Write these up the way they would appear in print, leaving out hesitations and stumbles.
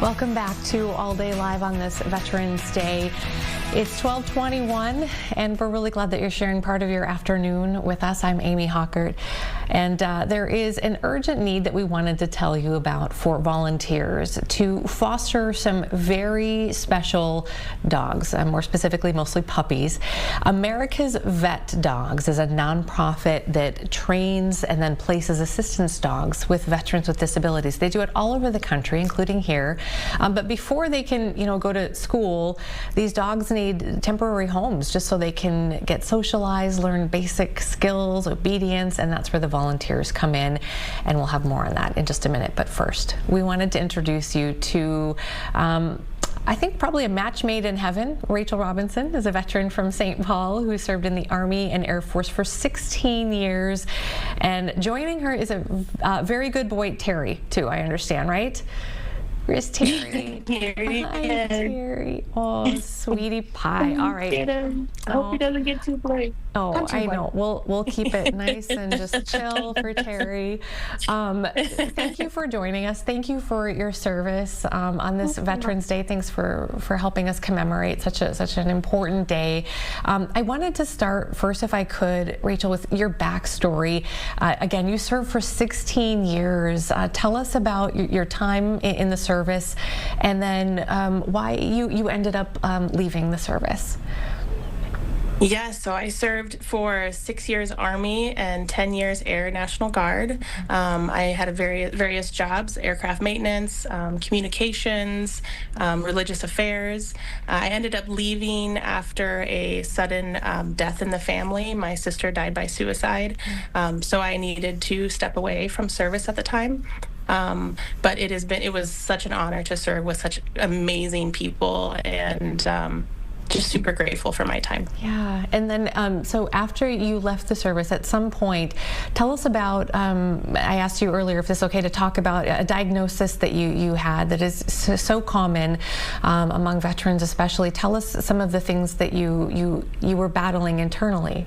Welcome back to All Day Live on this Veterans Day. It's 12:21, and we're really glad that you're sharing part of your afternoon with us. I'm Amy-Hockert, and there is an urgent need that we wanted to tell you about for volunteers to foster some very special dogs, more specifically mostly puppies. America's Vet Dogs is a nonprofit that trains and then places assistance dogs with veterans with disabilities. They do it all over the country, including here. But before they can, go to school, these dogs need temporary homes just so they can get socialized, learn basic skills, obedience, and that's where the volunteers come in. And we'll have more on that in just a minute. But first, we wanted to introduce you to I think probably a match made in heaven. Racheal Robinson is a veteran from St. Paul who served in the Army and Air Force for 16 years. And joining her is a very good boy, Terry, too, I understand, right? Where's Terry? Hi, Terry. Oh, sweetie pie. All right. I hope he doesn't get too bright. Oh, I know. We'll keep it nice and just chill for Terry. Thank you for joining us. Thank you for your service on this Veterans Day. Thanks for helping us commemorate such an important day. I wanted to start first, if I could, Racheal, with your backstory. Again, you served for 16 years. Tell us about your time in the service, and then why you ended up leaving the service. Yeah, so I served for 6 years Army and 10 years Air National Guard. I had various jobs: aircraft maintenance, communications, religious affairs. I ended up leaving after a sudden death in the family. My sister died by suicide, so I needed to step away from service at the time. But it was such an honor to serve with such amazing people, and just super grateful for my time. Yeah, and then so after you left the service, at some point, tell us about, I asked you earlier if it's okay to talk about a diagnosis that you had that is so common among veterans especially. Tell us some of the things that you were battling internally.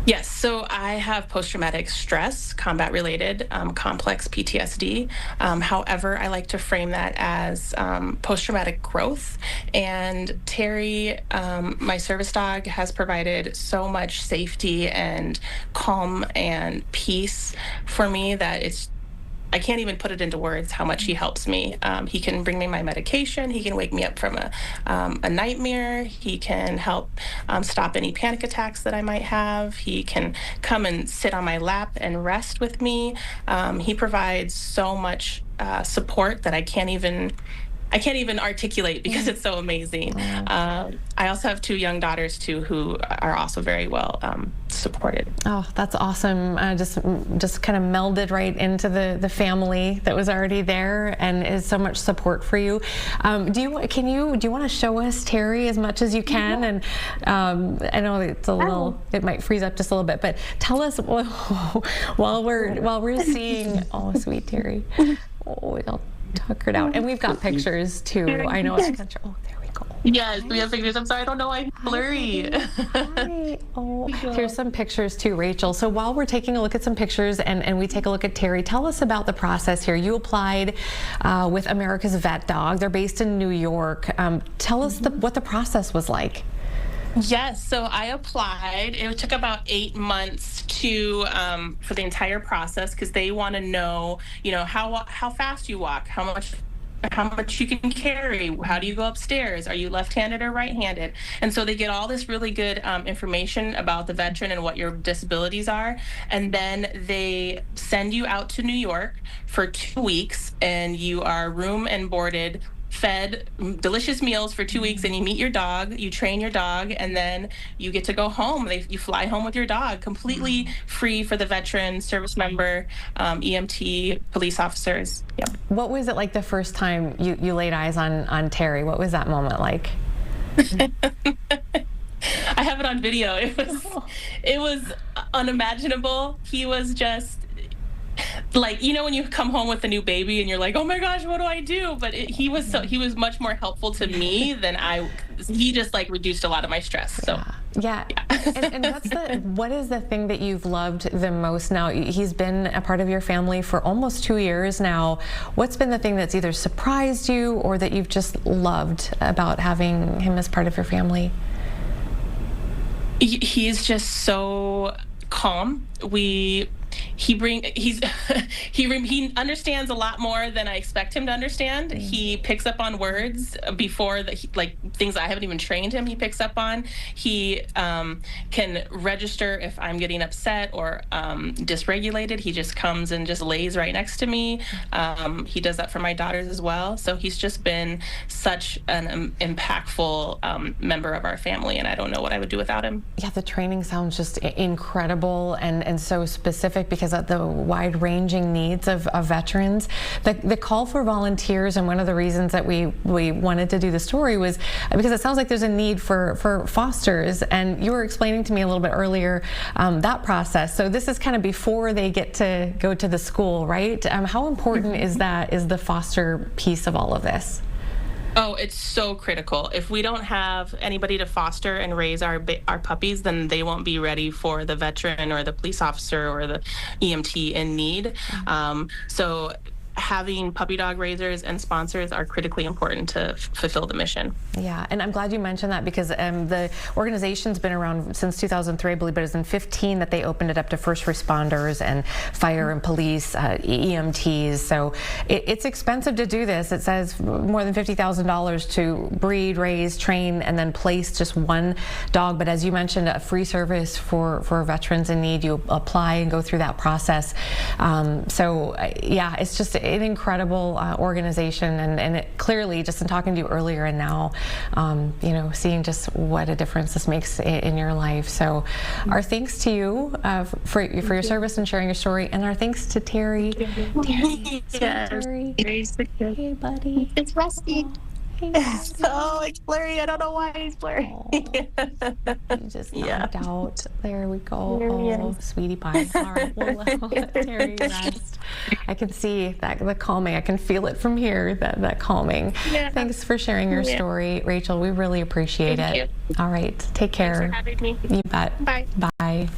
Yes, so I have post-traumatic stress, combat-related, complex PTSD. However, I like to frame that as post-traumatic growth. And Terry, my service dog, has provided so much safety and calm and peace for me that I can't even put it into words how much he helps me. He can bring me my medication. He can wake me up from a nightmare. He can help stop any panic attacks that I might have. He can come and sit on my lap and rest with me. He provides so much support that I can't even articulate because it's so amazing. I also have 2 young daughters too who are also very well supported. Oh, that's awesome. Just kind of melded right into the family that was already there and is so much support for you. Do you want to show us Terry as much as you can? And I know it's it might freeze up just a little bit, but tell us while we're seeing, oh, sweet Terry. Oh, I'll tuck it out. And we've got pictures too. I know it's kind of, oh, there we go. Yes, we have pictures. I'm sorry, I don't know why I'm blurry. Hi. Oh, here's some pictures too, Racheal. So while we're taking a look at some pictures and we take a look at Terry, tell us about the process here. You applied with America's Vet Dog. They're based in New York. Tell us what the process was like. Yes, so I applied. It took about 8 months for the entire process because they want to know, how fast you walk, how much you can carry, how do you go upstairs, are you left-handed or right-handed, and so they get all this really good information about the veteran and what your disabilities are, and then they send you out to New York for 2 weeks, and you are room and boarded, fed delicious meals for 2 weeks, and you meet your dog, you train your dog, and then you get to go home. You fly home with your dog, completely free for the veteran, service member, EMT, police officers. Yep. What was it like the first time you laid eyes on Terry? What was that moment like? I have it on video. It was unimaginable. He was just like, when you come home with a new baby and you're like, oh my gosh, what do I do? But he was much more helpful to me than he just reduced a lot of my stress. So Yeah. And what is the thing that you've loved the most now? He's been a part of your family for almost 2 years now. What's been the thing that's either surprised you or that you've just loved about having him as part of your family? He's just so calm. He understands a lot more than I expect him to understand. He picks up on words before like things I haven't even trained him. He picks up on. He can register if I'm getting upset or dysregulated. He just comes and just lays right next to me. He does that for my daughters as well. So he's just been such an impactful member of our family, and I don't know what I would do without him. Yeah, the training sounds just incredible and so specific because of the wide-ranging needs of veterans. The call for volunteers, and one of the reasons that we wanted to do the story was because it sounds like there's a need for fosters, and you were explaining to me a little bit earlier that process. So this is kind of before they get to go to the school, right? How important is the foster piece of all of this? Oh, it's so critical. If we don't have anybody to foster and raise our puppies, then they won't be ready for the veteran or the police officer or the EMT in need. So having puppy dog raisers and sponsors are critically important to fulfill the mission. Yeah, and I'm glad you mentioned that because the organization's been around since 2003, I believe, but it was in 2015 that they opened it up to first responders and fire and police, EMTs. So it's expensive to do this. It says more than $50,000 to breed, raise, train, and then place just one dog. But as you mentioned, a free service for veterans in need. You apply and go through that process. Yeah, it's just an incredible organization, and it clearly, just in talking to you earlier and now, seeing just what a difference this makes in your life. So our thanks to you for your service and sharing your story, and our thanks to Terry. Terry. Hey, buddy. It's Rusty. Hey, oh, it's blurry. I don't know why it's blurry. You just knocked out. There we go. Sweetie pie. All right, we'll let Terry rest. I can see the calming. I can feel it from here, that calming. Yeah. Thanks for sharing your story, Racheal. We really appreciate it. Thank you. All right, take care. Thanks for having me. You bet. Bye. Bye.